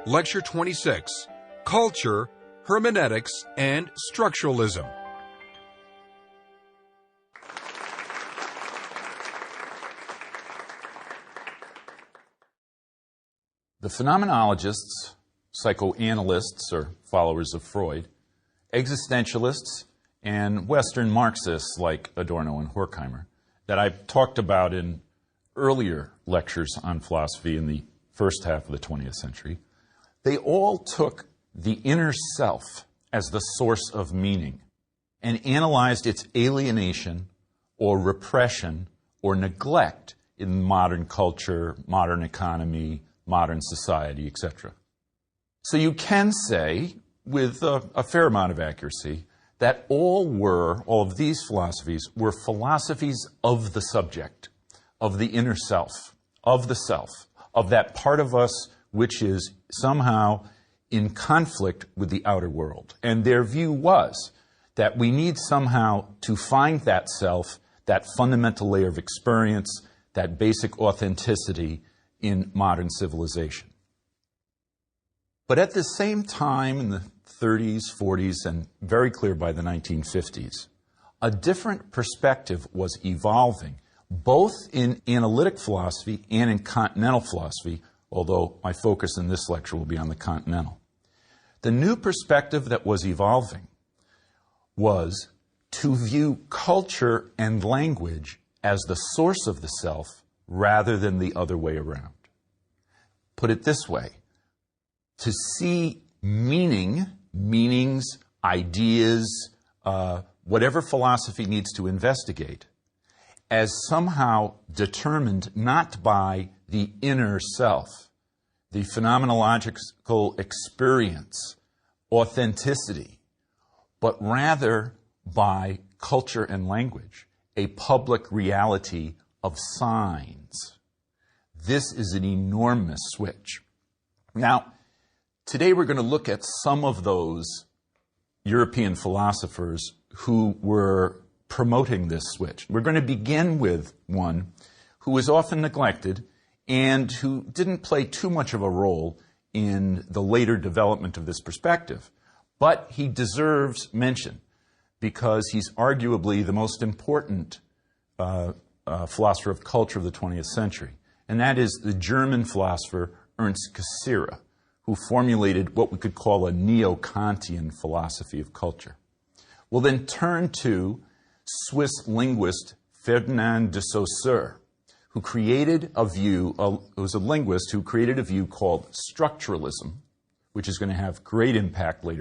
Lecture 26, Culture, Hermeneutics, and Structuralism. The phenomenologists, psychoanalysts or followers of Freud, existentialists, and Western Marxists like Adorno and Horkheimer that I've talked about in earlier lectures on philosophy in the first half of the 20th century, they all took the inner self as the source of meaning and analyzed its alienation or repression or neglect in modern culture, modern economy, modern society, etc. So you can say, with a fair amount of accuracy, that all of these philosophies were philosophies of the subject, of the inner self, of that part of us which is somehow in conflict with the outer world. And their view was that we need somehow to find that self, that fundamental layer of experience, that basic authenticity in modern civilization. But at the same time, in the 30s, 40s, and very clear by the 1950s, a different perspective was evolving, both in analytic philosophy and in continental philosophy, although my focus in this lecture will be on the continental. The new perspective that was evolving was to view culture and language as the source of the self rather than the other way around. Put it this way, to see meanings, ideas, whatever philosophy needs to investigate, as somehow determined not by the inner self, the phenomenological experience, authenticity, but rather by culture and language, a public reality of signs. This is an enormous switch. Now, today we're going to look at some of those European philosophers who were promoting this switch. We're going to begin with one who was often neglected and who didn't play too much of a role in the later development of this perspective. But he deserves mention because he's arguably the most important philosopher of culture of the 20th century. And that is the German philosopher Ernst Cassirer, who formulated what we could call a neo-Kantian philosophy of culture. We'll then turn to Swiss linguist Ferdinand de Saussure, who created a view, was a linguist who created a view called structuralism, which is going to have great impact later